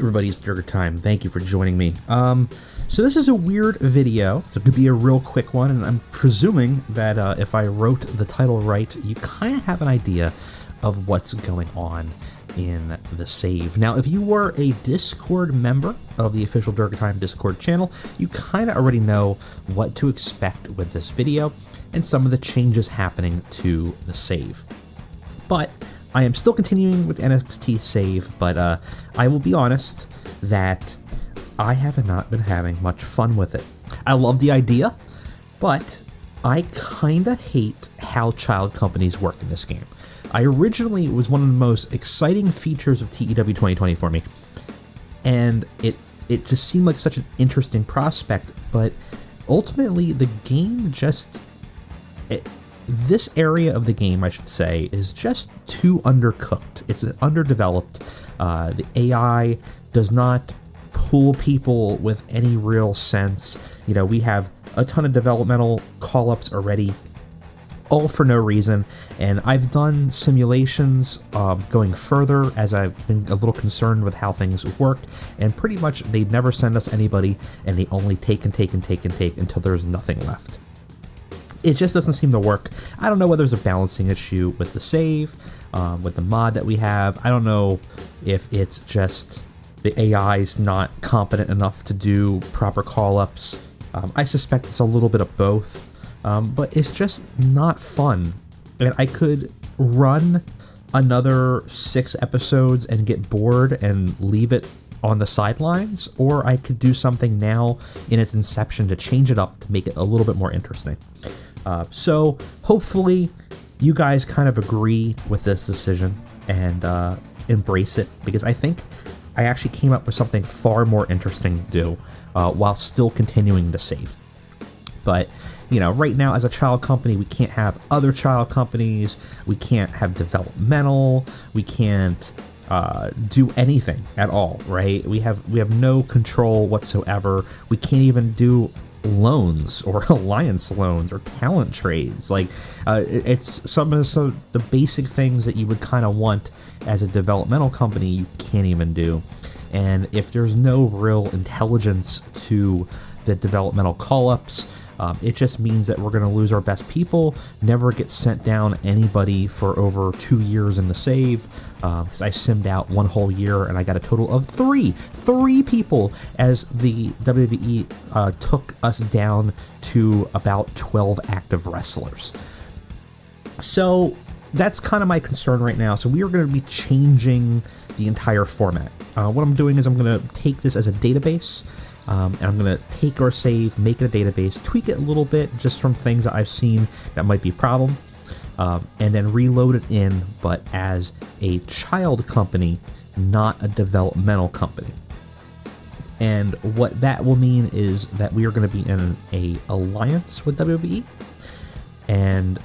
everybody, it's Durga Time. Thank you for joining me. So this is a weird video. So it could be a real quick one, and I'm presuming that if I wrote the title right, you kind of have an idea of what's going on in the save. Now, if you were a Discord member of the official Durga Time Discord channel, you kind of already know what to expect with this video and some of the changes happening to the save. But I am still continuing with NXT Save, but I will be honest that I have not been having much fun with it. I love the idea, but I kinda hate how child companies work in this game. Originally, it was one of the most exciting features of TEW 2020 for me, and it just seemed like such an interesting prospect, but ultimately the game just... this area of the game, I should say, is just too undercooked. It's underdeveloped. The AI does not pull people with any real sense. You know, we have a ton of developmental call-ups already, all for no reason, and I've done simulations going further as I've been a little concerned with how things work, and pretty much they never send us anybody, and they only take and take and take and take until there's nothing left. It just doesn't seem to work. I don't know whether there's a balancing issue with the save, with the mod that we have. I don't know if it's just the AI's not competent enough to do proper call-ups. I suspect it's a little bit of both, but it's just not fun. And I could run another 6 episodes and get bored and leave it on the sidelines, or I could do something now in its inception to change it up to make it a little bit more interesting. So hopefully you guys kind of agree with this decision and embrace it, because I think I actually came up with something far more interesting to do while still continuing to save. But, you know, right now as a child company, we can't have other child companies, we can't have developmental, we can't do anything at all, right? We have no control whatsoever. We can't even do loans or alliance loans or talent trades. Like it's some of the basic things that you would kind of want as a developmental company, you can't even do. And if there's no real intelligence to the developmental call-ups, it just means that we're going to lose our best people, never get sent down anybody for over 2 years in the save, because I simmed out one whole year and I got a total of three people, as the WWE took us down to about 12 active wrestlers. So that's kind of my concern right now. So we are going to be changing the entire format. What I'm doing is I'm going to take this as a database, and I'm going to take our save, make it a database, tweak it a little bit just from things that I've seen that might be a problem, and then reload it in, but as a child company, not a developmental company. And what that will mean is that we are going to be in an alliance with WWE, and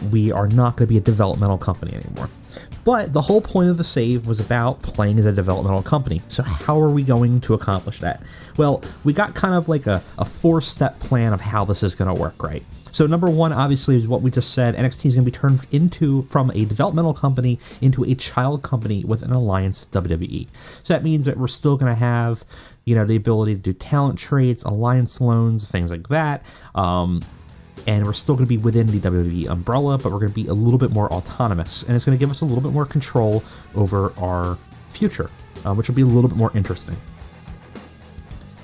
we are not going to be a developmental company anymore. But the whole point of the save was about playing as a developmental company. So how are we going to accomplish that? Well, we got kind of like a 4-step plan of how this is going to work, right? So number one, obviously, is what we just said. NXT is going to be turned from a developmental company into a child company with an alliance with WWE. So that means that we're still going to have, you know, the ability to do talent trades, alliance loans, things like that. And we're still going to be within the WWE umbrella, but we're going to be a little bit more autonomous, and it's going to give us a little bit more control over our future, which will be a little bit more interesting.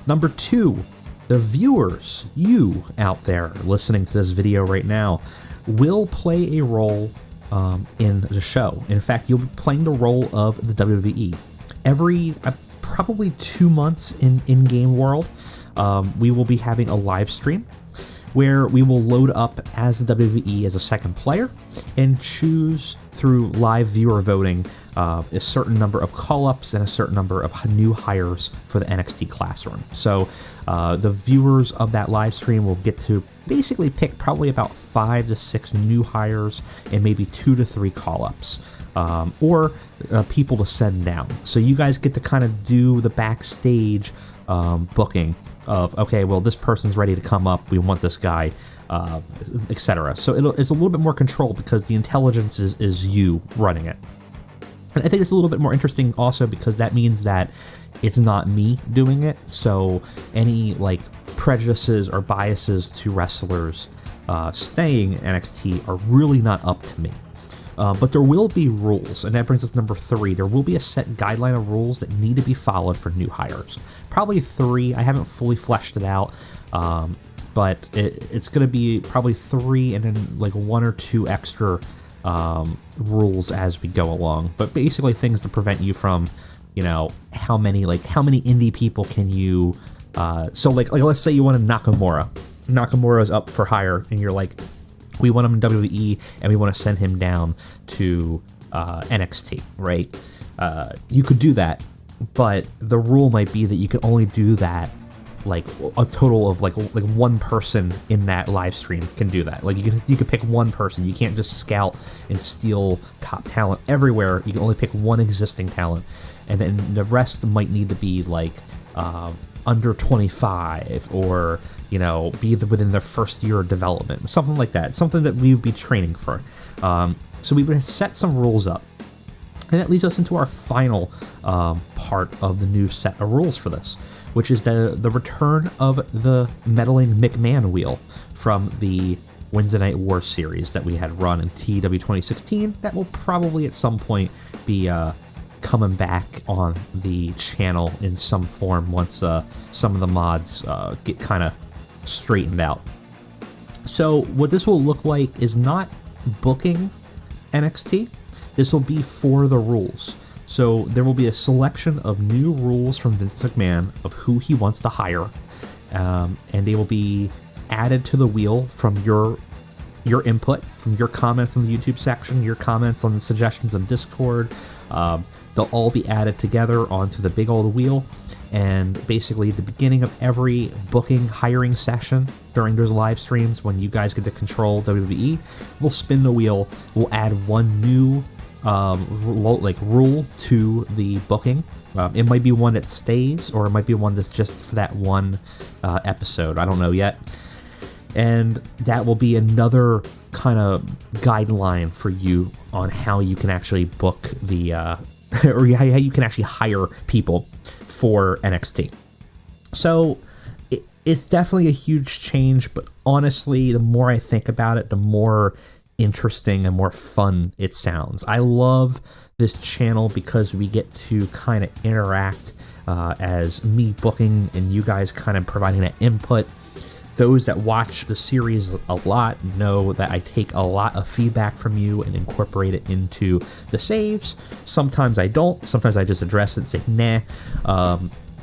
Number two, the viewers, you out there listening to this video right now, will play a role in the show. In fact, you'll be playing the role of the WWE. Every probably 2 months in in-game world, we will be having a live stream where we will load up as the WWE as a second player and choose through live viewer voting a certain number of call-ups and a certain number of new hires for the NXT Classroom. So the viewers of that live stream will get to basically pick probably about 5 to 6 new hires and maybe 2 to 3 call-ups. Or people to send down. So you guys get to kind of do the backstage booking of, okay, well, this person's ready to come up, we want this guy, etc. So it's a little bit more control because the intelligence is you running it. And I think it's a little bit more interesting also because that means that it's not me doing it. So any like prejudices or biases to wrestlers staying in NXT are really not up to me. But there will be rules, and that brings us to number 3. There will be a set guideline of rules that need to be followed for new hires. Probably 3. I haven't fully fleshed it out, but it's going to be probably 3 and then like 1 or 2 extra rules as we go along. But basically things to prevent you from, you know, how many indie people can you... so like let's say you want a Nakamura. Nakamura's up for hire, and you're like, we want him in WWE, and we want to send him down to NXT, right? You could do that, but the rule might be that you can only do that, like a total of like one person in that live stream can do that. Like you can pick one person. You can't just scout and steal top talent everywhere. You can only pick one existing talent, and then the rest might need to be like under 25, or, you know, be within their first year of development, something like that, something that we would be training for. So we would set some rules up, and that leads us into our final part of the new set of rules for this, which is the return of the meddling McMahon wheel from the Wednesday Night War series that we had run in TEW 2016. That will probably at some point be coming back on the channel in some form once some of the mods get kind of straightened out. So what this will look like is not booking NXT. This will be for the rules. So there will be a selection of new rules from Vince McMahon of who he wants to hire, and they will be added to the wheel from your input, from your comments in the YouTube section, your comments on the suggestions on Discord. They'll all be added together onto the big old wheel, and basically at the beginning of every booking hiring session during those live streams, when you guys get to control WWE, we'll spin the wheel. We'll add one new rule to the booking. It might be one that stays, or it might be one that's just for that one episode. I don't know yet. And that will be another kind of guideline for you on how you can actually book the or how you can actually hire people for NXT. So it's definitely a huge change, but honestly, the more I think about it, the more interesting and more fun it sounds. I love this channel because we get to kind of interact as me booking and you guys kind of providing that input. Those that watch the series a lot know that I take a lot of feedback from you and incorporate it into the saves. Sometimes I don't. Sometimes I just address it and say, nah.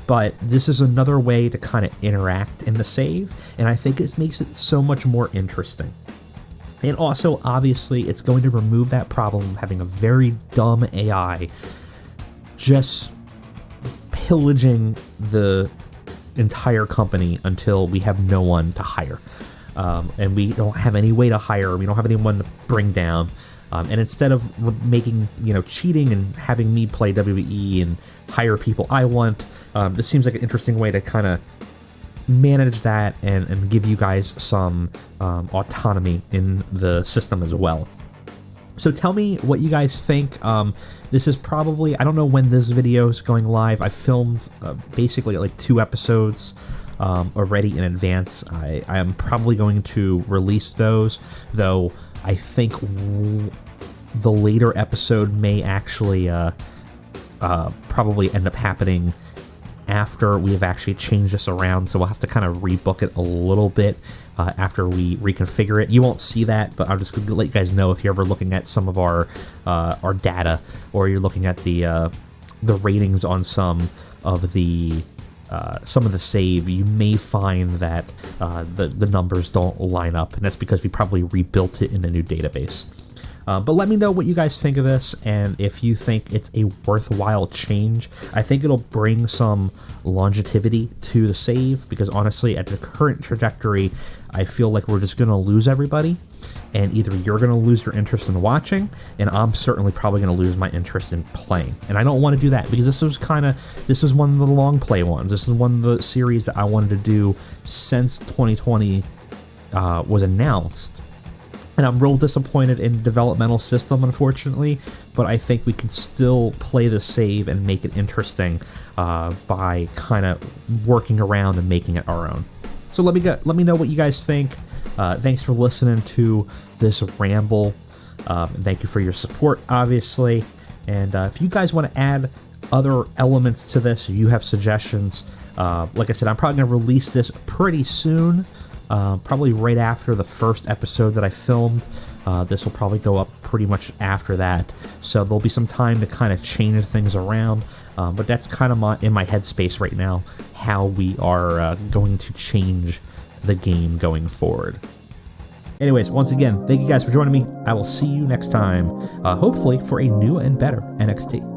But this is another way to kind of interact in the save, and I think it makes it so much more interesting. And also, obviously, it's going to remove that problem of having a very dumb AI just pillaging the entire company until we have no one to hire, and we don't have any way to hire, we don't have anyone to bring down, and instead of making, you know, cheating and having me play WWE and hire people I want, this seems like an interesting way to kind of manage that and give you guys some autonomy in the system as well. So tell me what you guys think. This is probably, I don't know when this video is going live. I filmed basically like 2 episodes already in advance. I am probably going to release those, though I think the later episode may actually probably end up happening after we have actually changed this around, so we'll have to kind of rebook it a little bit after we reconfigure it. You won't see that, but I'm just going to let you guys know if you're ever looking at some of our data, or you're looking at the ratings on some of the save, you may find that the numbers don't line up, and that's because we probably rebuilt it in a new database. But let me know what you guys think of this, and if you think it's a worthwhile change. I think it'll bring some longevity to the save, because honestly, at the current trajectory, I feel like we're just going to lose everybody, and either you're going to lose your interest in watching, and I'm certainly probably going to lose my interest in playing. And I don't want to do that, because this was one of the long play ones. This is one of the series that I wanted to do since 2020 was announced. And I'm real disappointed in the developmental system, unfortunately, but I think we can still play the save and make it interesting by kind of working around and making it our own. So let me know what you guys think. Thanks for listening to this ramble. Thank you for your support, obviously. And if you guys want to add other elements to this, or you have suggestions, like I said, I'm probably going to release this pretty soon. Probably right after the first episode that I filmed. This will probably go up pretty much after that, so there'll be some time to kind of change things around, but that's kind of in my headspace right now, how we are going to change the game going forward. Anyways, once again, thank you guys for joining me. I will see you next time, hopefully for a new and better NXT.